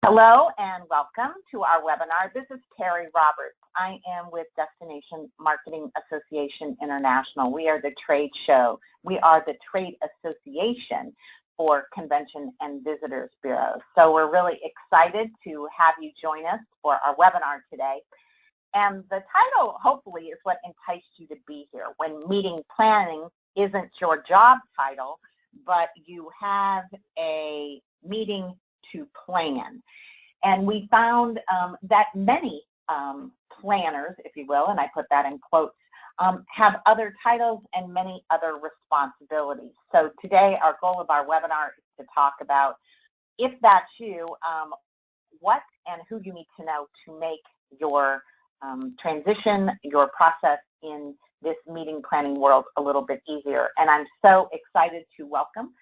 Hello and welcome to our webinar. This is Terry Roberts. I am with Destination Marketing Association International. We are the trade show. We are the trade association for convention and visitors bureaus. So we're really excited to have you join us for our webinar today. And the title, hopefully, is what enticed you to be here. When meeting planning isn't your job title, but you have a meeting to plan. And we found that many planners, if you will, and I put that in quotes, have other titles and many other responsibilities. So today our goal of our webinar is to talk about, if that's you, what and who you need to know to make your transition, your process in this meeting planning world a little bit easier. And I'm so excited to welcome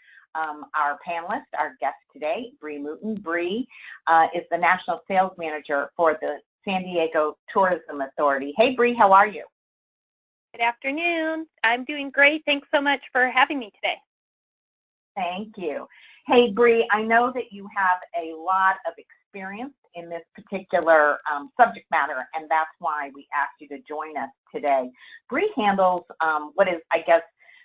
our panelist, our guest today, Bree Mouton. Bree is the National Sales Manager for the San Diego Tourism Authority. Hey, Bree, how are you? Good afternoon. I'm doing great. Thanks so much for having me today. Thank you. Hey, Bree, I know that you have a lot of experience in this particular subject matter, and that's why we asked you to join us today. Bree handles what is, I guess,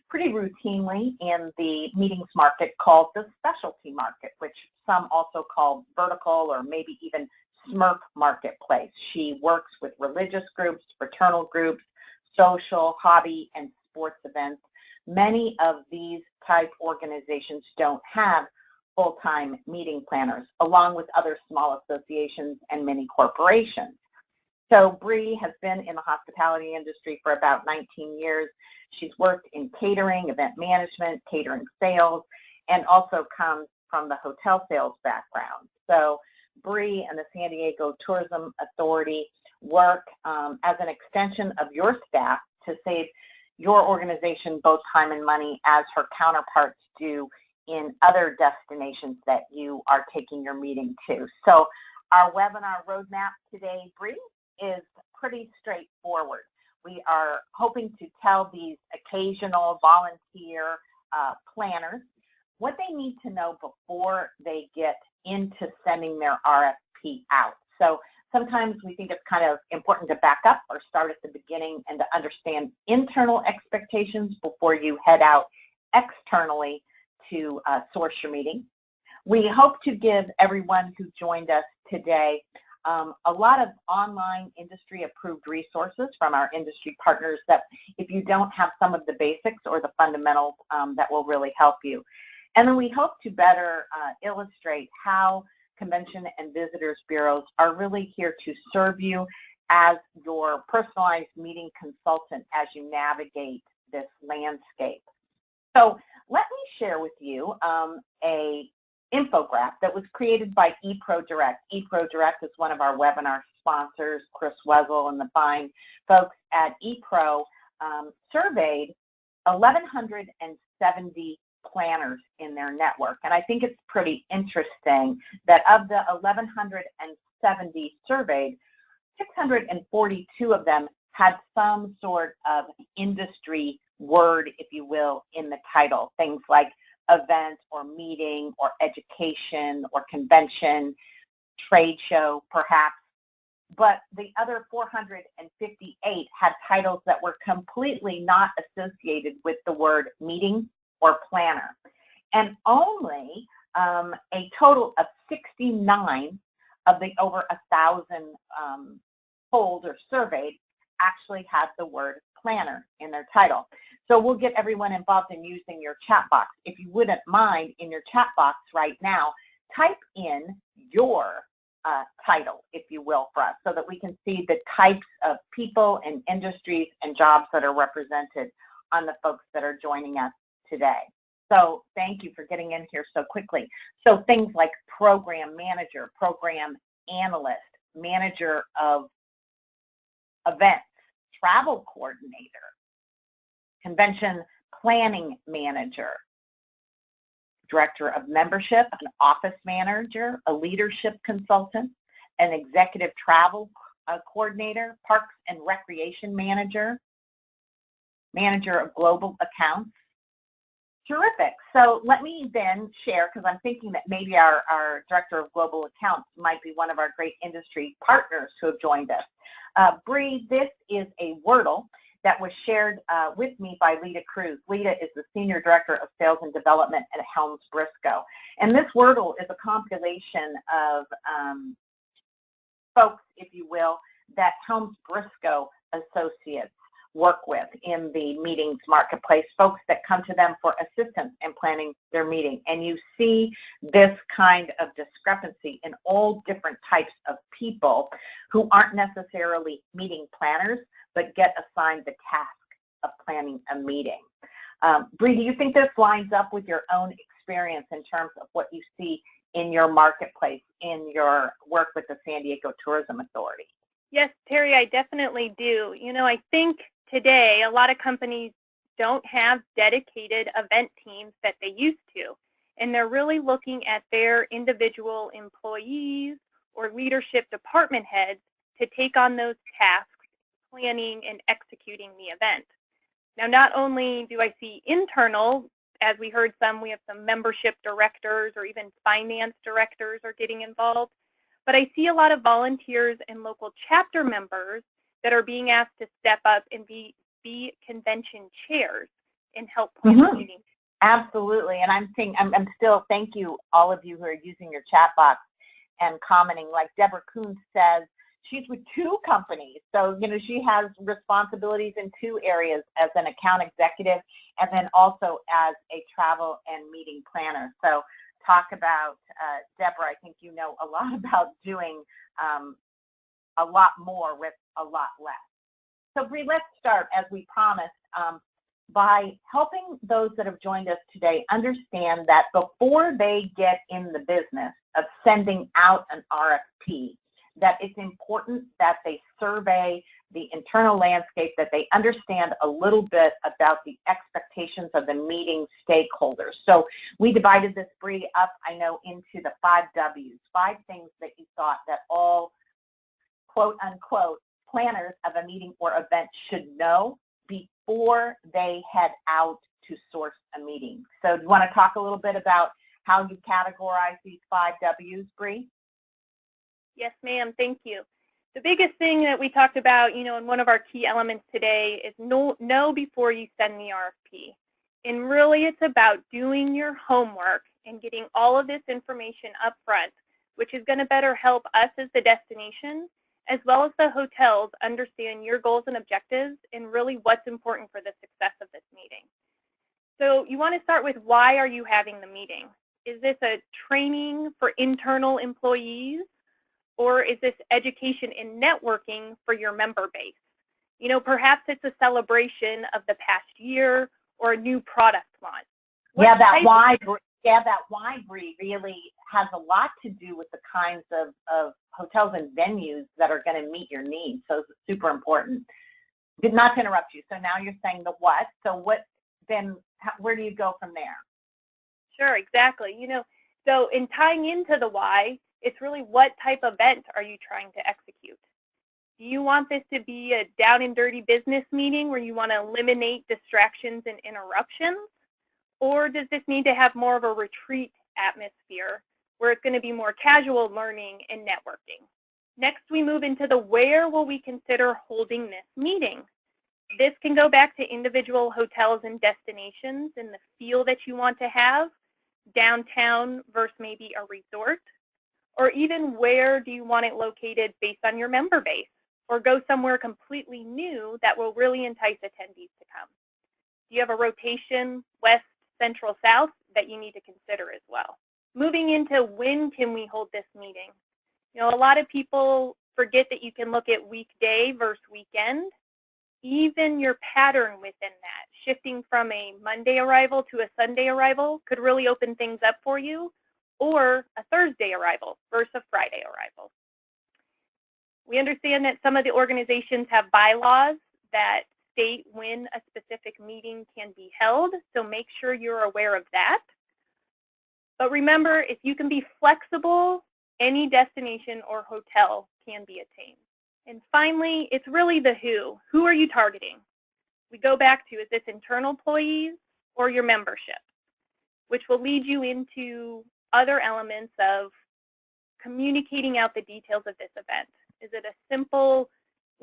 pretty routinely in the meetings market called the specialty market, which some also call vertical or maybe even SMERP marketplace. She works with religious groups, fraternal groups, social, hobby, and sports events. Many of these type organizations don't have full-time meeting planners, along with other small associations and many corporations. So Bree has been in the hospitality industry for about 19 years. She's worked in catering, event management, catering sales, and also comes from the hotel sales background. So Bree and the San Diego Tourism Authority work as an extension of your staff to save your organization both time and money, as her counterparts do in other destinations that you are taking your meeting to. So our webinar roadmap today, Bree, is pretty straightforward. We are hoping to tell these occasional volunteer planners what they need to know before they get into sending their RFP out. So sometimes we think it's kind of important to back up or start at the beginning and to understand internal expectations before you head out externally to source your meeting. We hope to give everyone who joined us today a lot of online industry-approved resources from our industry partners that, if you don't have some of the basics or the fundamentals, that will really help you. And then we hope to better illustrate how convention and visitors bureaus are really here to serve you as your personalized meeting consultant as you navigate this landscape. So let me share with you a infographic that was created by eProDirect. eProDirect is one of our webinar sponsors. Chris Wessel and the fine folks at ePro surveyed 1,170 planners in their network. And I think it's pretty interesting that of the 1,170 surveyed, 642 of them had some sort of industry word, if you will, in the title. Things like event or meeting or education or convention, trade show perhaps. But the other 458 had titles that were completely not associated with the word meeting or planner. And only a total of 69 of the over 1,000 polled or surveyed actually had the word planner in their title. So we'll get everyone involved in using your chat box. If you wouldn't mind, in your chat box right now, type in your title, if you will, for us, so that we can see the types of people and industries and jobs that are represented on the folks that are joining us today. So thank you for getting in here so quickly. So things like program manager, program analyst, manager of events, travel coordinator, convention planning manager, director of membership, an office manager, a leadership consultant, an executive travel coordinator, parks and recreation manager, manager of global accounts, Terrific. So let me then share, because I'm thinking that maybe our Director of Global Accounts might be one of our great industry partners who have joined us. Bree, this is a Wordle that was shared with me by Lita Cruz. Lita is the Senior Director of Sales and Development at Helms Briscoe. And this Wordle is a compilation of folks, if you will, that Helms Briscoe associates work with in the meetings marketplace, folks that come to them for assistance in planning their meeting. And you see this kind of discrepancy in all different types of people who aren't necessarily meeting planners, but get assigned the task of planning a meeting. Bree, do you think this lines up with your own experience in terms of what you see in your marketplace, in your work with the San Diego Tourism Authority? Yes, Terry, I definitely do. I think today a lot of companies don't have dedicated event teams that they used to, and they're really looking at their individual employees or leadership department heads to take on those tasks, planning and executing the event. Now, not only do I see internal, as we heard we have some membership directors or even finance directors are getting involved, but I see a lot of volunteers and local chapter members that are being asked to step up and be convention chairs and help plan the meeting. Absolutely, and I'm still, thank you, all of you who are using your chat box and commenting. Like Deborah Coons says, she's with 2 companies, so she has responsibilities in 2 areas as an account executive and then also as a travel and meeting planner. So talk about, Deborah, I think you know a lot about doing a lot more with a lot less. So Bree, let's start, as we promised, by helping those that have joined us today understand that before they get in the business of sending out an RFP, that it's important that they survey the internal landscape, that they understand a little bit about the expectations of the meeting stakeholders. So we divided this, Bree, up, I know, into the 5 W's, 5 things that you thought that all, quote unquote, planners of a meeting or event should know before they head out to source a meeting. So do you want to talk a little bit about how you categorize these 5 W's, Bree? Yes, ma'am. Thank you. The biggest thing that we talked about, and one of our key elements today is know before you send the RFP. And really it's about doing your homework and getting all of this information up front, which is going to better help us as the destination, as well as the hotels, understand your goals and objectives and really what's important for the success of this meeting. So you want to start with, why are you having the meeting? Is this a training for internal employees? Or is this education and networking for your member base? Perhaps it's a celebration of the past year or a new product launch. That why, Bree, really has a lot to do with the kinds of hotels and venues that are going to meet your needs. So it's super important. Did not to interrupt you. So now you're saying the what. So what then? Where do you go from there? Sure, exactly. So in tying into the why, it's really, what type of event are you trying to execute? Do you want this to be a down and dirty business meeting where you want to eliminate distractions and interruptions? Or does this need to have more of a retreat atmosphere where it's going to be more casual learning and networking? Next, we move into the where will we consider holding this meeting? This can go back to individual hotels and destinations and the feel that you want to have, downtown versus maybe a resort. Or even, where do you want it located based on your member base? Or go somewhere completely new that will really entice attendees to come. Do you have a rotation, west, central, south, that you need to consider as well? Moving into, when can we hold this meeting? A lot of people forget that you can look at weekday versus weekend. Even your pattern within that, shifting from a Monday arrival to a Sunday arrival, could really open things up for you. Or a Thursday arrival versus a Friday arrival. We understand that some of the organizations have bylaws that state when a specific meeting can be held, so make sure you're aware of that. But remember, if you can be flexible, any destination or hotel can be attained. And finally, it's really the who. Who are you targeting? We go back to, is this internal employees or your membership? which will lead you into other elements of communicating out the details of this event. Is it a simple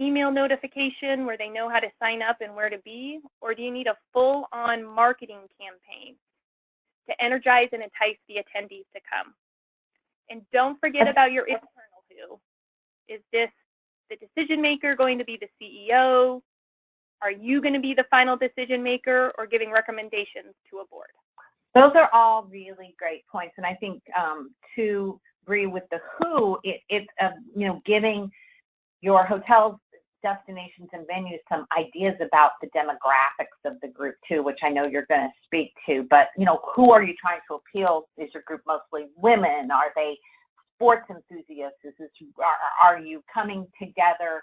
email notification where they know how to sign up and where to be, or do you need a full-on marketing campaign to energize and entice the attendees to come? And don't forget about your internal who. Is this the decision maker going to be the CEO? Are you going to be the final decision maker or giving recommendations to a board? Those are all really great points, and I think to agree with the who, it's giving your hotels, destinations, and venues some ideas about the demographics of the group too, which I know you're going to speak to. But who are you trying to appeal? Is your group mostly women? Are they sports enthusiasts? Are you coming together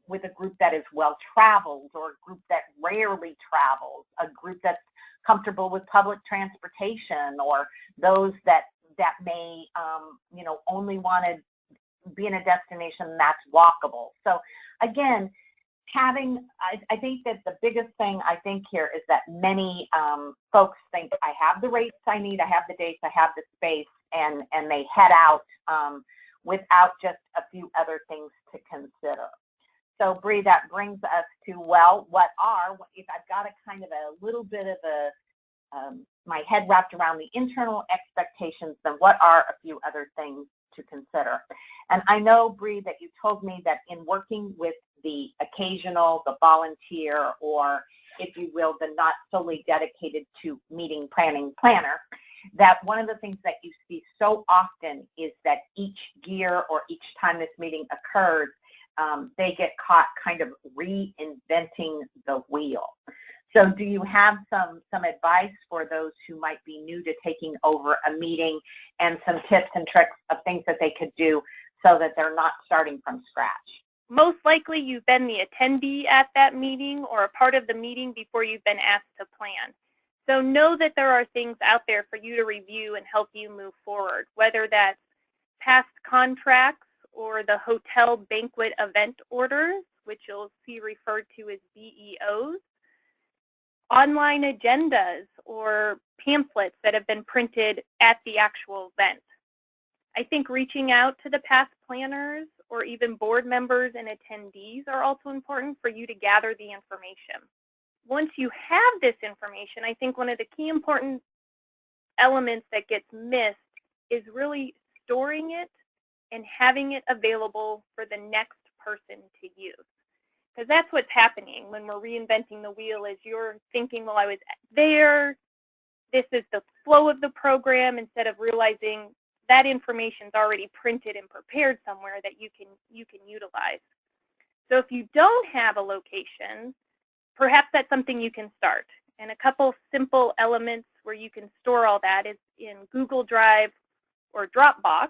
with a group that is well-traveled, or a group that rarely travels, a group that's comfortable with public transportation, or those that may only want to be in a destination that's walkable? So again, I think that the biggest thing I think here is that many folks think, I have the rates I need, I have the dates, I have the space, and they head out without just a few other things to consider. So Bree, that brings us to, well, if I've got a kind of a little bit of my head wrapped around the internal expectations, then what are a few other things to consider? And I know, Bree, that you told me that in working with the occasional, the volunteer, or if you will, the not solely dedicated to meeting planning planner, that one of the things that you see so often is that each year or each time this meeting occurs, they get caught kind of reinventing the wheel. So do you have some advice for those who might be new to taking over a meeting, and some tips and tricks of things that they could do so that they're not starting from scratch? Most likely you've been the attendee at that meeting or a part of the meeting before you've been asked to plan. So know that there are things out there for you to review and help you move forward, whether that's past contracts or the hotel banquet event orders, which you'll see referred to as BEOs, online agendas or pamphlets that have been printed at the actual event. I think reaching out to the past planners or even board members and attendees are also important for you to gather the information. Once you have this information, I think one of the key important elements that gets missed is really storing it and having it available for the next person to use. Because that's what's happening when we're reinventing the wheel, is you're thinking, well, I was there, this is the flow of the program, instead of realizing that information's already printed and prepared somewhere that you can utilize. So if you don't have a location, perhaps that's something you can start. And a couple simple elements where you can store all that is in Google Drive or Dropbox.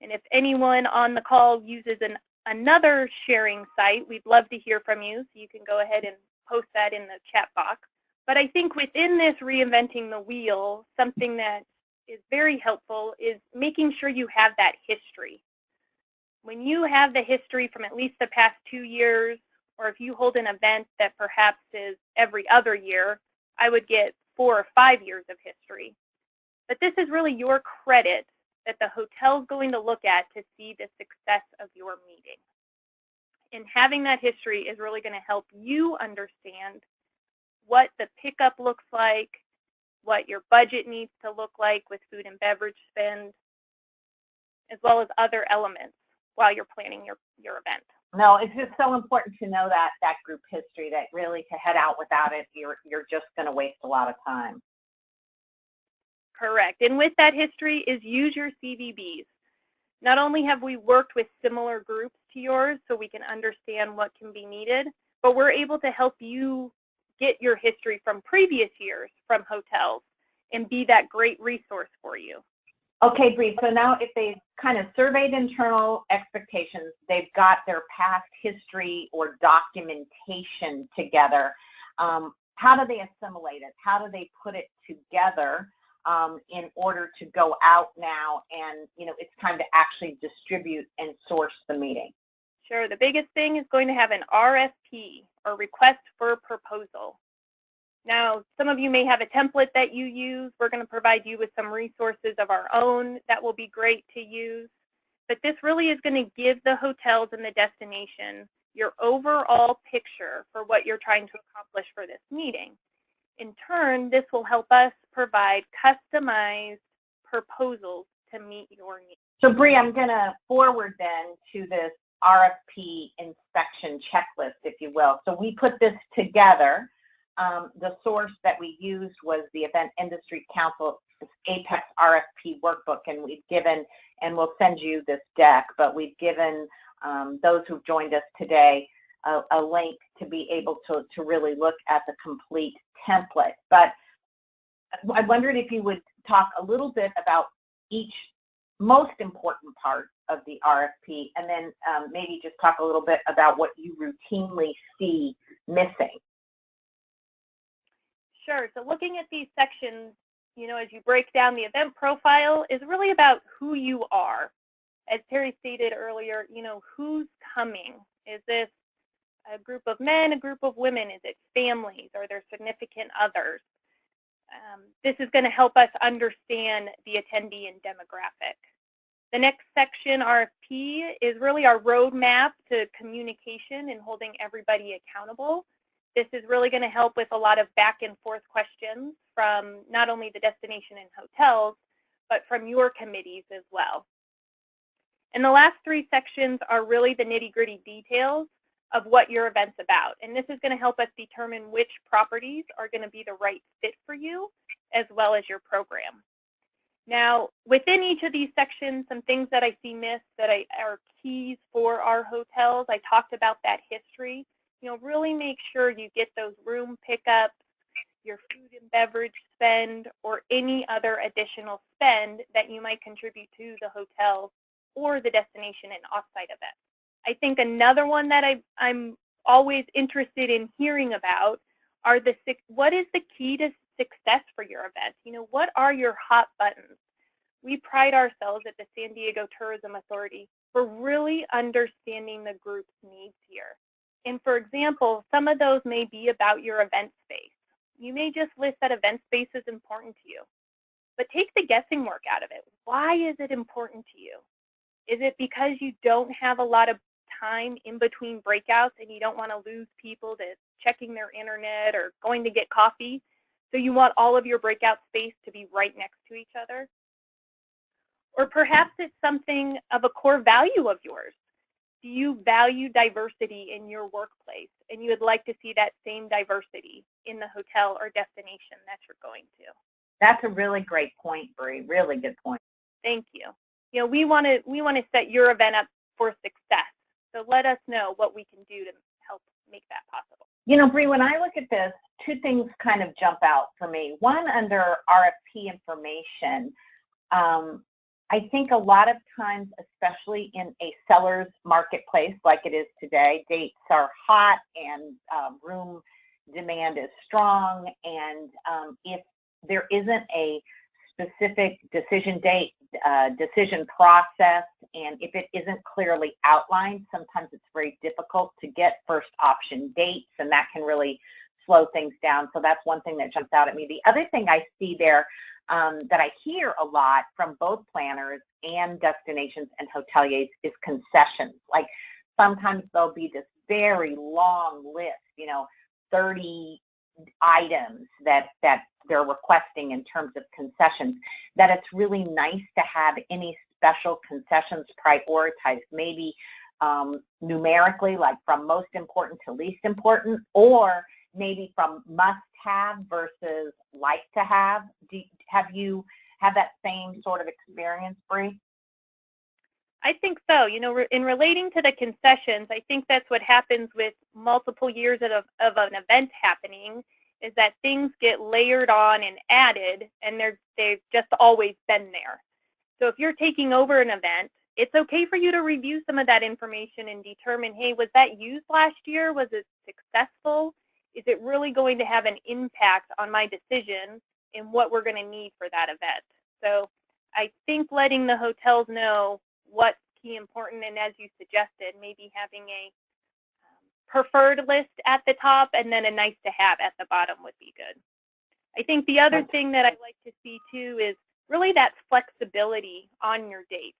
And if anyone on the call uses another sharing site, we'd love to hear from you. So you can go ahead and post that in the chat box. But I think within this reinventing the wheel, something that is very helpful is making sure you have that history. When you have the history from at least the past 2 years, or if you hold an event that perhaps is every other year, I would get 4 or 5 years of history. But this is really your credit that the hotel's going to look at to see the success of your meeting. And having that history is really going to help you understand what the pickup looks like, what your budget needs to look like with food and beverage spend, as well as other elements while you're planning your event. No, it's just so important to know that group history, that really to head out without it, you're just going to waste a lot of time. Correct. And with that history is use your CVBs. Not only have we worked with similar groups to yours so we can understand what can be needed, but we're able to help you get your history from previous years from hotels and be that great resource for you. Okay, Bree, so now if they've kind of surveyed internal expectations, they've got their past history or documentation together, how do they assimilate it? How do they put it together in order to go out now and, it's time to actually distribute and source the meeting? Sure. The biggest thing is going to have an RFP, or request for proposal. Now, some of you may have a template that you use. We're going to provide you with some resources of our own that will be great to use. But this really is going to give the hotels and the destination your overall picture for what you're trying to accomplish for this meeting. In turn, this will help us provide customized proposals to meet your needs. So Bree, I'm going to forward then to this RFP inspection checklist, if you will. So we put this together. The source that we used was the Event Industry Council Apex RFP workbook, and we've given, and we'll send you this deck, but we've given those who've joined us today a link to be able to really look at the complete template. But I wondered if you would talk a little bit about each most important part of the RFP, and then maybe just talk a little bit about what you routinely see missing. Sure. So looking at these sections, as you break down the event profile is really about who you are. As Terry stated earlier, who's coming? Is this a group of men, a group of women? Is it families? Are there significant others? This is going to help us understand the attendee and demographic. The next section, RFP, is really our roadmap to communication and holding everybody accountable. This is really going to help with a lot of back and forth questions from not only the destination and hotels, but from your committees as well. And the last three sections are really the nitty-gritty details of what your event's about. And this is going to help us determine which properties are going to be the right fit for you, as well as your program. Now, within each of these sections, some things that I see missed that are keys for our hotels. I talked about that history. Really make sure you get those room pickups, your food and beverage spend, or any other additional spend that you might contribute to the hotel or the destination and offsite event. I think another one that I'm always interested in hearing about are what is the key to success for your event? What are your hot buttons? We pride ourselves at the San Diego Tourism Authority for really understanding the group's needs here. And for example, some of those may be about your event space. You may just list that event space is important to you, but take the guessing work out of it. Why is it important to you? Is it because you don't have a lot of time in between breakouts and you don't want to lose people to checking their internet or going to get coffee? So you want all of your breakout space to be right next to each other? Or perhaps it's something of a core value of yours. Do you value diversity in your workplace, and you would like to see that same diversity in the hotel or destination that you're going to? That's a really great point, Bree. Really good point. Thank you. We want to set your event up for success. So let us know what we can do to help make that possible. Bree, when I look at this, two things kind of jump out for me. One, under RFP information, I think a lot of times, especially in a seller's marketplace like it is today, dates are hot and room demand is strong, and if there isn't a specific decision date, decision process, and if it isn't clearly outlined, sometimes it's very difficult to get first option dates, and that can really slow things down. So that's one thing that jumps out at me. The other thing I see there that I hear a lot from both planners and destinations and hoteliers is concessions. Like sometimes there'll be this very long list, 30 items that they're requesting in terms of concessions, that it's really nice to have any special concessions prioritized, maybe numerically, like from most important to least important, or maybe from must-have versus like-to-have. Have you had that same sort of experience, Bree? I think so. In relating to the concessions, I think that's what happens with multiple years of an event happening, is that things get layered on and added, and they've just always been there. So if you're taking over an event, it's okay for you to review some of that information and determine, hey, was that used last year? Was it successful? Is it really going to have an impact on my decision in what we're going to need for that event? So I think letting the hotels know what's key important, and as you suggested, maybe having a preferred list at the top, and then a nice to have at the bottom would be good. I think the other thing that I like to see too is really that flexibility on your dates.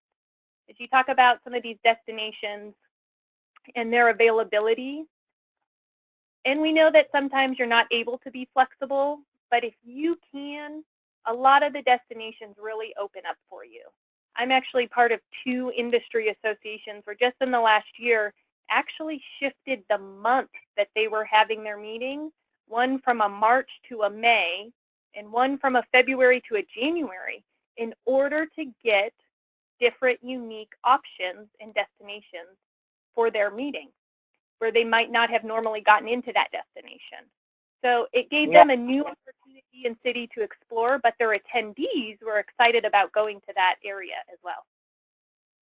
As you talk about some of these destinations and their availability, and we know that sometimes you're not able to be flexible, but if you can, a lot of the destinations really open up for you. I'm actually part of 2 industry associations where just in the last year actually shifted the month that they were having their meetings, one from a March to a May, and one from a February to a January, in order to get different unique options and destinations for their meetings, where they might not have normally gotten into that destination. So it gave them a new opportunity and city to explore, but their attendees were excited about going to that area as well.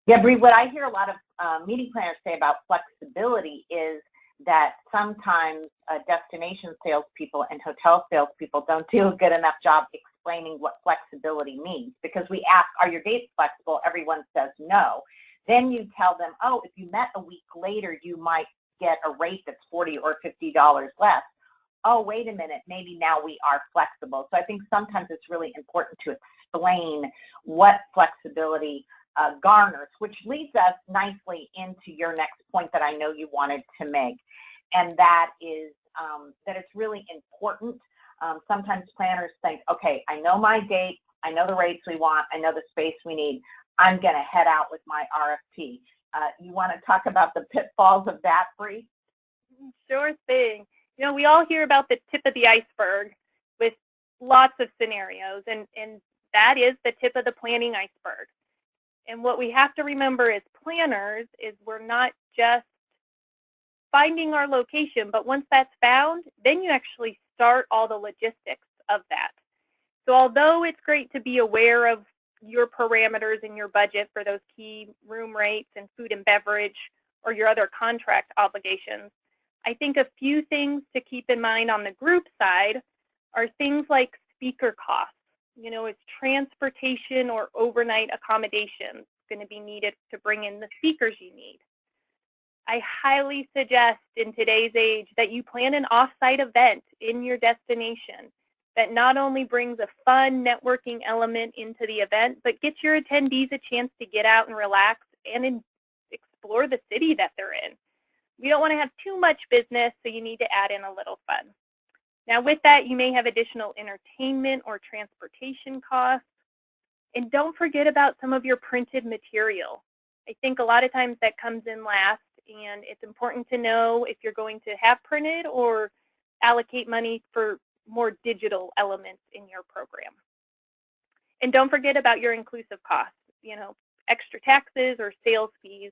Yeah, Bree, what I hear a lot of meeting planners say about flexibility is that sometimes destination salespeople and hotel salespeople don't do a good enough job explaining what flexibility means. Because we ask, are your dates flexible? Everyone says no. Then you tell them, oh, if you met a week later, you might get a rate that's $40 or $50 less. Oh, wait a minute, maybe now we are flexible. So I think sometimes it's really important to explain what flexibility garners, which leads us nicely into your next point that I know you wanted to make, and that is that it's really important. Sometimes planners think, okay, I know my date, I know the rates we want, I know the space we need, I'm going to head out with my RFP. You want to talk about the pitfalls of that, Bree? Sure thing. You know, we all hear about the tip of the iceberg with lots of scenarios, and that is the tip of the planning iceberg. And what we have to remember as planners is we're not just finding our location, but once that's found, then you actually start all the logistics of that. So although it's great to be aware of your parameters and your budget for those key room rates and food and beverage or your other contract obligations, I think a few things to keep in mind on the group side are things like speaker costs. You know, is transportation or overnight accommodations going to be needed to bring in the speakers you need? I highly suggest in today's age that you plan an off-site event in your destination that not only brings a fun networking element into the event, but gets your attendees a chance to get out and relax and explore the city that they're in. We don't want to have too much business, so you need to add in a little fun. Now with that, you may have additional entertainment or transportation costs. And don't forget about some of your printed material. I think a lot of times that comes in last, and it's important to know if you're going to have printed or allocate money for more digital elements in your program. And don't forget about your inclusive costs, you know, extra taxes or sales fees.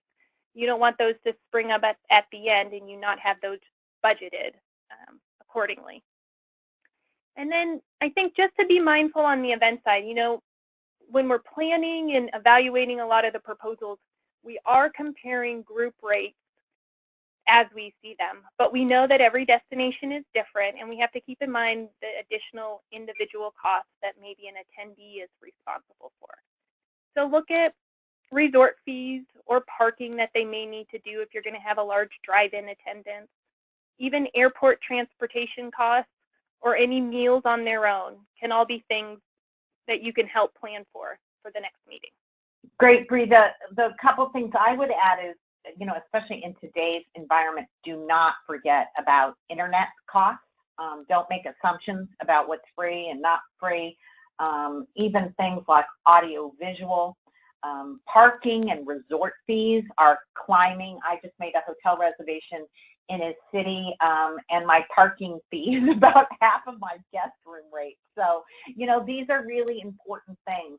You don't want those to spring up at the end and you not have those budgeted accordingly. And then I think just to be mindful on the event side, you know, when we're planning and evaluating a lot of the proposals, we are comparing group rates as we see them. But we know that every destination is different, and we have to keep in mind the additional individual costs that maybe an attendee is responsible for. So look at resort fees or parking that they may need to do if you're going to have a large drive-in attendance, even airport transportation costs or any meals on their own can all be things that you can help plan for the next meeting. Great, Bree. The couple things I would add is, you know, especially in today's environment, do not forget about internet costs. Don't make assumptions about what's free and not free. Even things like audio-visual. Parking and resort fees are climbing. I just made a hotel reservation in a city, and my parking fee is about half of my guest room rate. So, you know, these are really important things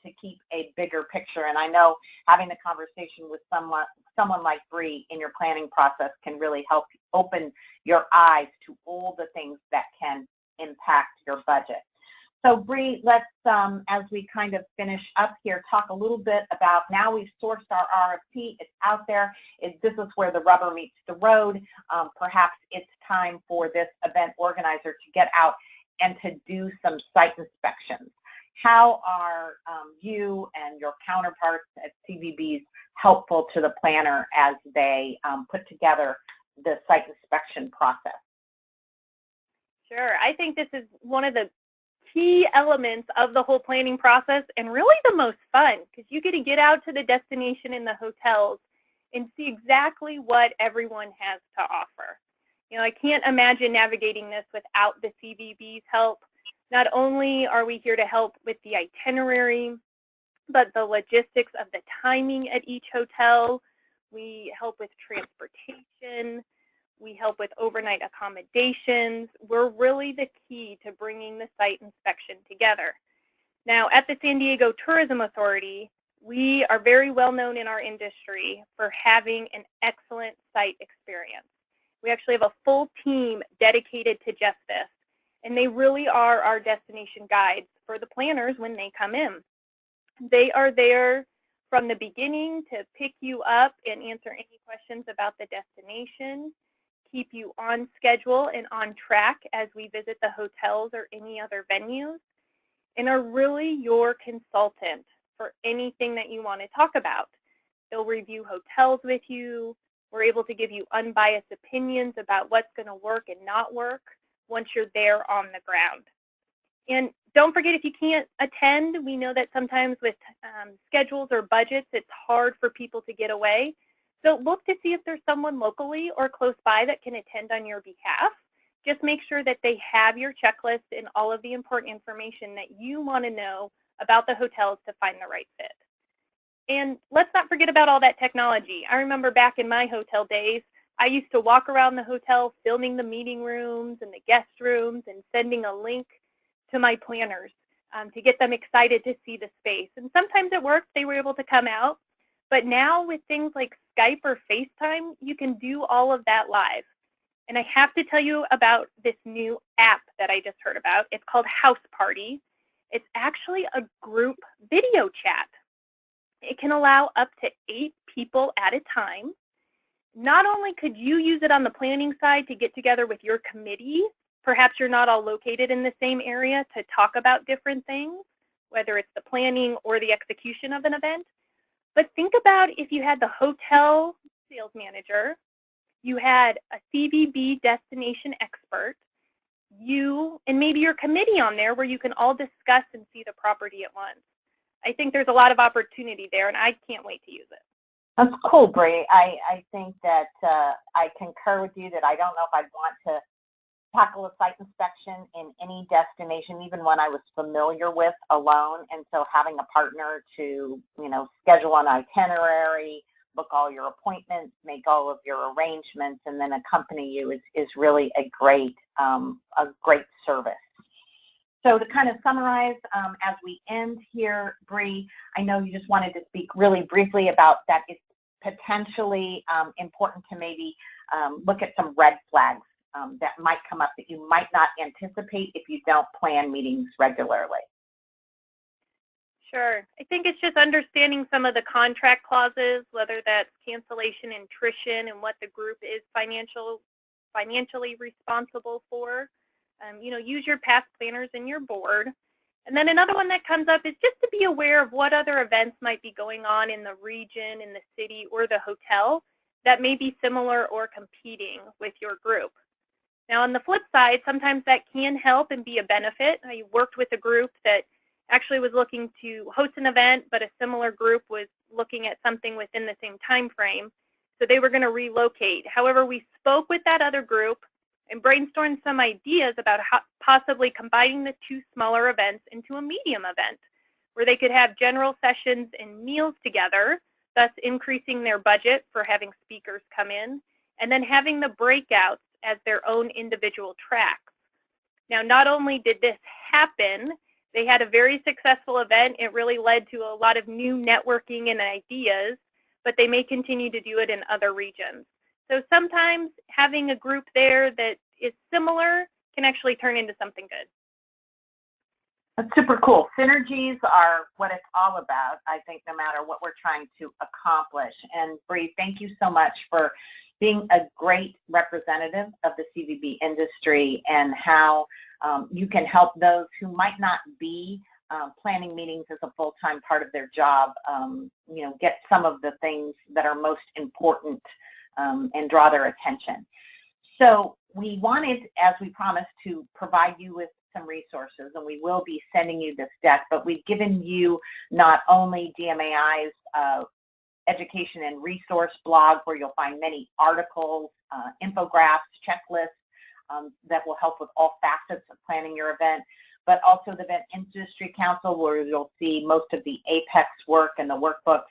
to keep a bigger picture. And I know having the conversation with someone like Bree in your planning process can really help open your eyes to all the things that can impact your budget. So Bree, let's, as we kind of finish up here, talk a little bit about, now we've sourced our RFP, it's out there, this is where the rubber meets the road. Perhaps it's time for this event organizer to get out and to do some site inspections. How are you and your counterparts at CVBs helpful to the planner as they put together the site inspection process? Sure. I think this is one of the key elements of the whole planning process and really the most fun because you get to get out to the destination in the hotels and see exactly what everyone has to offer. You know, I can't imagine navigating this without the CVB's help. Not only are we here to help with the itinerary, but the logistics of the timing at each hotel. We help with transportation. We help with overnight accommodations. We're really the key to bringing the site inspection together. Now, at the San Diego Tourism Authority, we are very well known in our industry for having an excellent site experience. We actually have a full team dedicated to just this, and they really are our destination guides for the planners when they come in. They are there from the beginning to pick you up and answer any questions about the destination, keep you on schedule and on track as we visit the hotels or any other venues, and are really your consultant for anything that you want to talk about. They'll review hotels with you. We're able to give you unbiased opinions about what's going to work and not work once you're there on the ground. And don't forget, if you can't attend, we know that sometimes with schedules or budgets, it's hard for people to get away. So look to see if there's someone locally or close by that can attend on your behalf. Just make sure that they have your checklist and all of the important information that you want to know about the hotels to find the right fit. And let's not forget about all that technology. I remember back in my hotel days, I used to walk around the hotel filming the meeting rooms and the guest rooms and sending a link to my planners to get them excited to see the space. And sometimes it worked. They were able to come out. But now with things like Skype or FaceTime, you can do all of that live. And I have to tell you about this new app that I just heard about. It's called House Party. It's actually a group video chat. It can allow up to 8 people at a time. Not only could you use it on the planning side to get together with your committee, perhaps you're not all located in the same area to talk about different things, whether it's the planning or the execution of an event, but think about if you had the hotel sales manager, you had a CVB destination expert, you, and maybe your committee on there where you can all discuss and see the property at once. I think there's a lot of opportunity there, and I can't wait to use it. That's cool, Bree. I think that I concur with you that I don't know if I'd want to tackle a site inspection in any destination, even one I was familiar with alone. And so having a partner to, schedule an itinerary, book all your appointments, make all of your arrangements, and then accompany you is really a great service. So to kind of summarize, as we end here, Bree, I know you just wanted to speak really briefly about that it's potentially important to maybe look at some red flags that might come up that you might not anticipate if you don't plan meetings regularly. Sure. I think it's just understanding some of the contract clauses, whether that's cancellation, attrition, and what the group is financially responsible for. Use your past planners and your board. And then another one that comes up is just to be aware of what other events might be going on in the region, in the city, or the hotel that may be similar or competing with your group. Now, on the flip side, sometimes that can help and be a benefit. I worked with a group that actually was looking to host an event, but a similar group was looking at something within the same time frame, so they were going to relocate. However, we spoke with that other group and brainstormed some ideas about how possibly combining the 2 smaller events into a medium event where they could have general sessions and meals together, thus increasing their budget for having speakers come in, and then having the breakouts as their own individual tracks. Now, not only did this happen, they had a very successful event. It really led to a lot of new networking and ideas, but they may continue to do it in other regions. So sometimes having a group there that is similar can actually turn into something good. That's super cool. Synergies are what it's all about, I think, no matter what we're trying to accomplish. And Bree, thank you so much for being a great representative of the CVB industry and how you can help those who might not be planning meetings as a full-time part of their job, get some of the things that are most important and draw their attention. So we wanted, as we promised, to provide you with some resources, and we will be sending you this deck, but we've given you not only DMAI's education and resource blog, where you'll find many articles, infographics, checklists that will help with all facets of planning your event, but also the Event Industry Council, where you'll see most of the APEX work and the workbooks.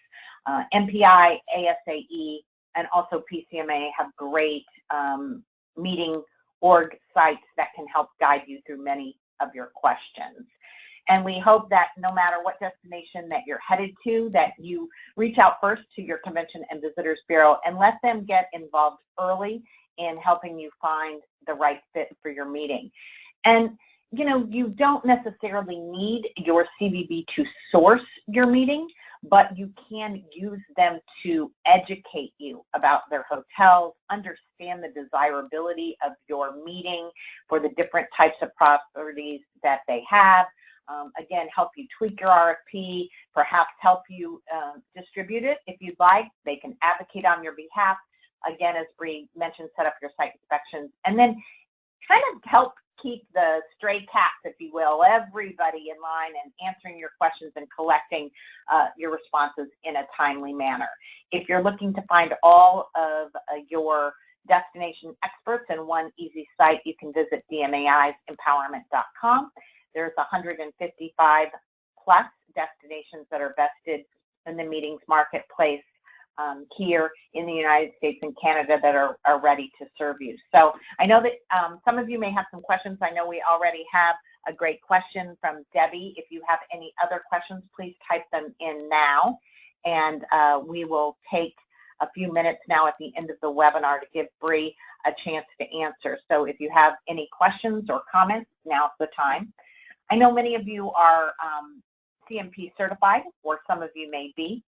MPI, ASAE, and also PCMA have great meeting org sites that can help guide you through many of your questions. And we hope that no matter what destination that you're headed to, that you reach out first to your Convention and Visitors Bureau and let them get involved early in helping you find the right fit for your meeting. And you know, you don't necessarily need your CVB to source your meeting, but you can use them to educate you about their hotels, understand the desirability of your meeting for the different types of properties that they have. Again, help you tweak your RFP, perhaps help you distribute it if you'd like. They can advocate on your behalf. Again, as Bree mentioned, set up your site inspections, and then kind of help keep the stray cats, if you will, everybody in line and answering your questions and collecting your responses in a timely manner. If you're looking to find all of your destination experts in one easy site, you can visit DMAI's empowerMINT.com. There's 155 plus destinations that are vested in the meetings marketplace here in the United States and Canada that are ready to serve you. So I know that some of you may have some questions. I know we already have a great question from Debbie. If you have any other questions, please type them in now, and we will take a few minutes now at the end of the webinar to give Bree a chance to answer. So if you have any questions or comments, now's the time. I know many of you are CMP certified, or some of you may be,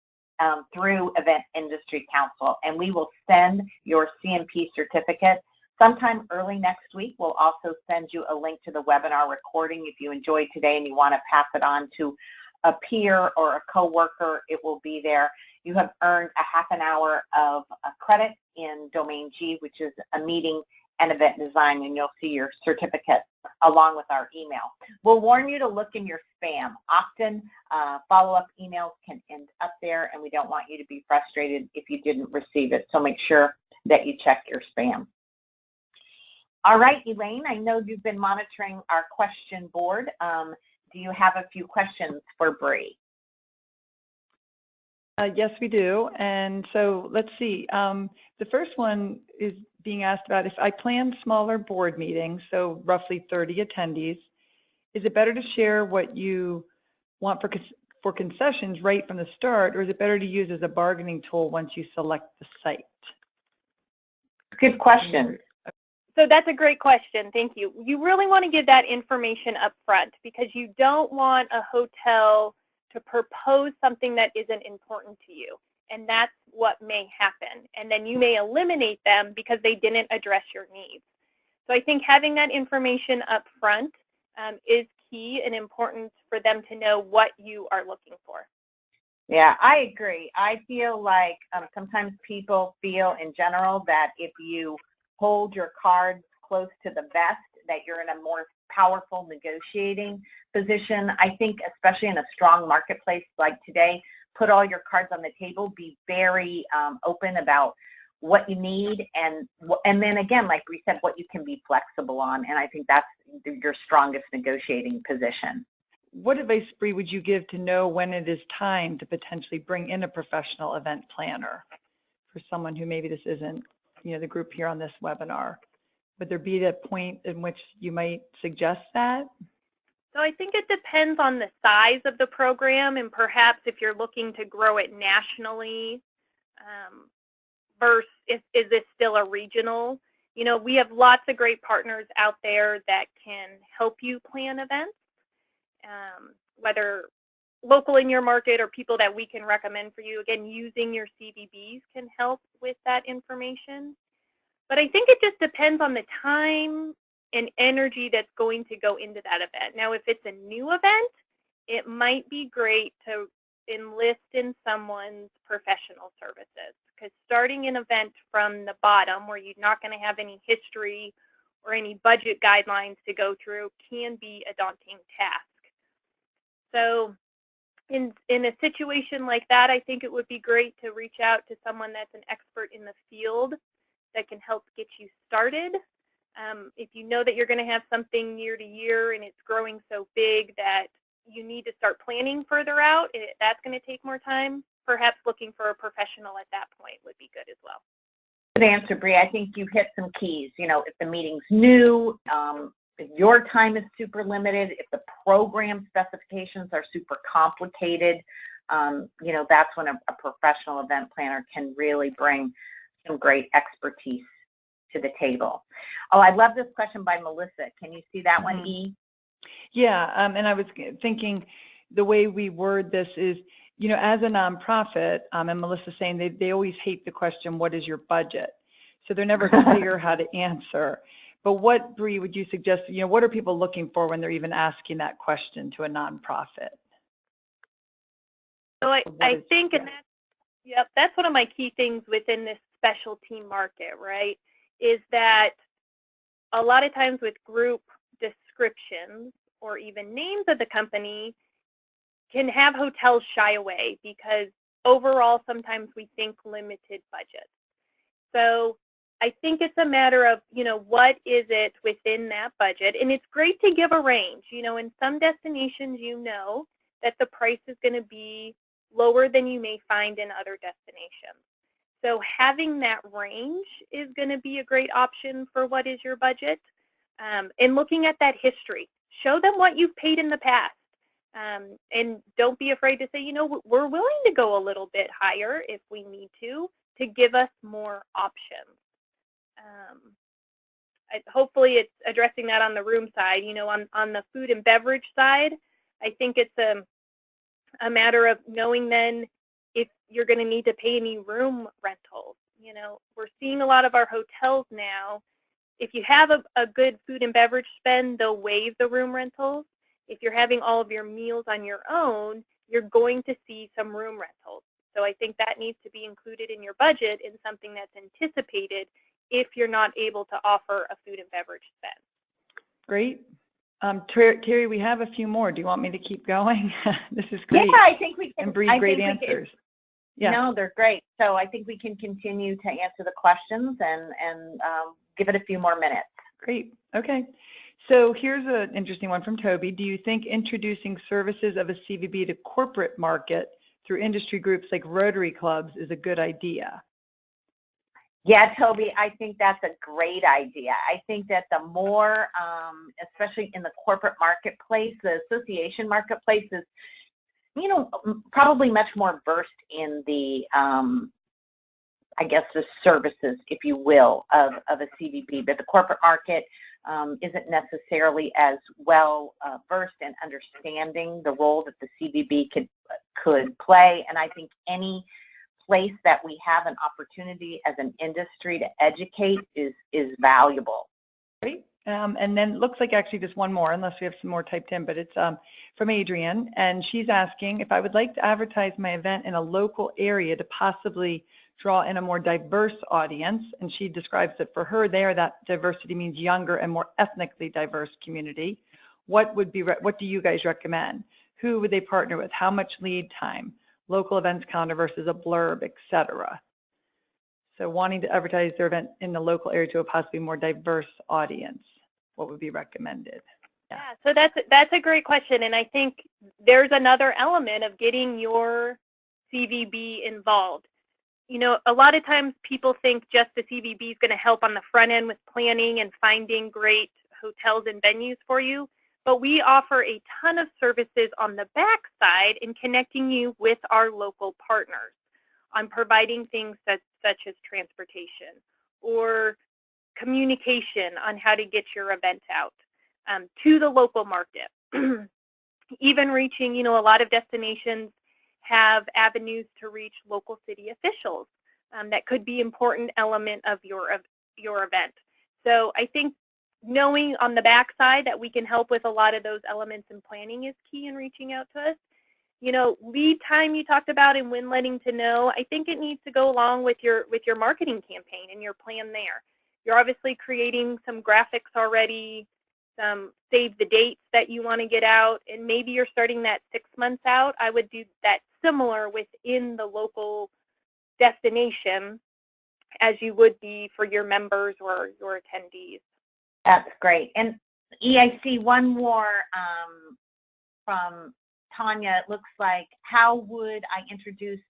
through Event Industry Council, and we will send your CMP certificate sometime early next week. We'll also send you a link to the webinar recording. If you enjoyed today and you want to pass it on to a peer or a coworker, it will be there. You have earned a half an hour of credit in Domain G, which is a meeting and event design, and you'll see your certificate along with our email. We'll warn you to look in your spam. Often follow-up emails can end up there, and we don't want you to be frustrated if you didn't receive it, so make sure that you check your spam. All right, Elaine, I know you've been monitoring our question board. Do you have a few questions for Bree? Yes, we do. And so let's see. The first one is being asked about if I plan smaller board meetings, so roughly 30 attendees, is it better to share what you want for concessions right from the start, or is it better to use as a bargaining tool once you select the site? Good question. So that's a great question. Thank you. You really want to give that information up front, because you don't want a hotel to propose something that isn't important to you. And that's what may happen. And then you may eliminate them because they didn't address your needs. So I think having that information up front is key and important for them to know what you are looking for. Yeah, I agree. I feel like sometimes people feel in general that if you hold your cards close to the vest, that you're in a more powerful negotiating position. I think especially in a strong marketplace like today, put all your cards on the table, be very open about what you need, and then again, like we said, what you can be flexible on, and I think that's your strongest negotiating position. What advice, Bree, would you give to know when it is time to potentially bring in a professional event planner for someone who maybe this isn't, you know, the group here on this webinar? Would there be a point in which you might suggest that? So I think it depends on the size of the program, and perhaps if you're looking to grow it nationally versus is this still a regional. You know, we have lots of great partners out there that can help you plan events, whether local in your market or people that we can recommend for you. Again, using your CVBs can help with that information. But I think it just depends on the time and energy that's going to go into that event. Now, if it's a new event, it might be great to enlist in someone's professional services, because starting an event from the bottom where you're not going to have any history or any budget guidelines to go through can be a daunting task. So in a situation like that, I think it would be great to reach out to someone that's an expert in the field that can help get you started. If you know that you're going to have something year to year and it's growing so big that you need to start planning further out, that's going to take more time, perhaps looking for a professional at that point would be good as well. Good answer, Bree. I think you've hit some keys. You know, if the meeting's new, if your time is super limited, if the program specifications are super complicated, you know, that's when a professional event planner can really bring some great expertise to the table. Oh, I love this question by Melissa. Can you see that one, E? Yeah, and I was thinking the way we word this is, you know, as a nonprofit, and Melissa's saying they always hate the question, what is your budget? So they're never clear how to answer. But what, Bree, would you suggest, you know, what are people looking for when they're even asking that question to a nonprofit? So I think, and that's one of my key things within this specialty market, right, is that a lot of times with group descriptions or even names of the company can have hotels shy away because overall sometimes we think limited budgets. So I think it's a matter of, you know, what is it within that budget? And it's great to give a range. You know, in some destinations, you know that the price is going to be lower than you may find in other destinations. So having that range is going to be a great option for what is your budget. And looking at that history, show them what you've paid in the past. And don't be afraid to say, you know, we're willing to go a little bit higher if we need to give us more options. Hopefully it's addressing that on the room side. You know, on the food and beverage side, I think it's a matter of knowing then if you're going to need to pay any room rentals. You know, we're seeing a lot of our hotels now, if you have a good food and beverage spend, they'll waive the room rentals. If you're having all of your meals on your own, you're going to see some room rentals. So I think that needs to be included in your budget in something that's anticipated if you're not able to offer a food and beverage spend. Great. Terry, we have a few more. Do you want me to keep going? This is great. Yeah, I think we can. And Bree, great answers. Yeah. No, they're great. So I think we can continue to answer the questions and give it a few more minutes. Great. Okay. So here's an interesting one from Toby. Do you think introducing services of a CVB to corporate market through industry groups like Rotary clubs is a good idea? Yeah, Toby, I think that's a great idea. I think that the more, especially in the corporate marketplace, the association marketplace is, you know, probably much more versed in the, I guess, the services, if you will, of a CVB. But the corporate market isn't necessarily as well versed in understanding the role that the CVB could play. And I think any place that we have an opportunity as an industry to educate is valuable. Great. And then looks like actually just one more, unless we have some more typed in, but it's from Adrienne, and she's asking if I would like to advertise my event in a local area to possibly draw in a more diverse audience, and she describes that for her there that diversity means younger and more ethnically diverse community. What do you guys recommend? Who would they partner with? How much lead time? Local events calendar versus a blurb, etc. So wanting to advertise their event in the local area to a possibly more diverse audience, what would be recommended? Yeah, so that's a great question, and I think there's another element of getting your CVB involved. You know, a lot of times people think just the CVB is going to help on the front end with planning and finding great hotels and venues for you, but we offer a ton of services on the back side in connecting you with our local partners on providing things such as transportation or communication on how to get your event out to the local market. Even reaching, you know, a lot of destinations have avenues to reach local city officials. That could be an important element of your event. So I think knowing on the backside that we can help with a lot of those elements in planning is key in reaching out to us. Lead time you talked about and when letting to know, I think it needs to go along with your marketing campaign and your plan there. You're obviously creating some graphics already, some save the dates that you want to get out, and maybe you're starting that 6 months out. I would do that similar within the local destination as you would be for your members or your attendees. That's great. And I see one more from Tanya. It looks like, how would I introduce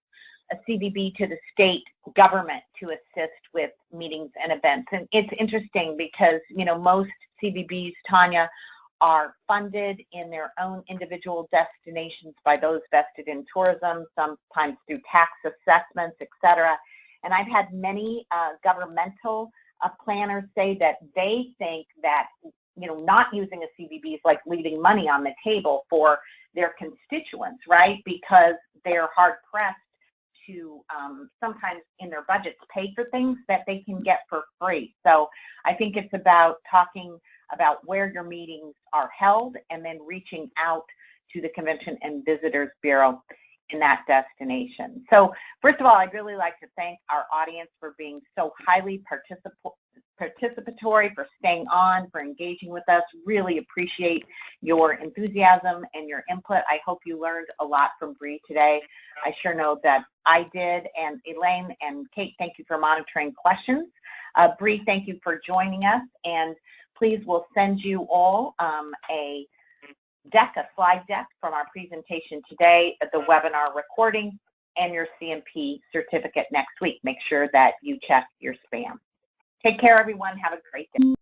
a CVB to the state government to assist with meetings and events? And it's interesting because, most CVBs, Tanya, are funded in their own individual destinations by those vested in tourism, sometimes through tax assessments, et cetera. And I've had many governmental planners say that they think that, not using a CVB is like leaving money on the table for their constituents, right? Because they're hard-pressed to sometimes in their budgets pay for things that they can get for free. So I think it's about talking about where your meetings are held and then reaching out to the Convention and Visitors Bureau in that destination. So first of all, I'd really like to thank our audience for being so highly participatory, for staying on, for engaging with us. Really appreciate your enthusiasm and your input. I hope you learned a lot from Bree today. I sure know that I did. And Elaine and Kate, thank you for monitoring questions. Bree, thank you for joining us. And please, we'll send you all a slide deck from our presentation today, the webinar recording, and your CMP certificate next week. Make sure that you check your spam. Take care, everyone. Have a great day.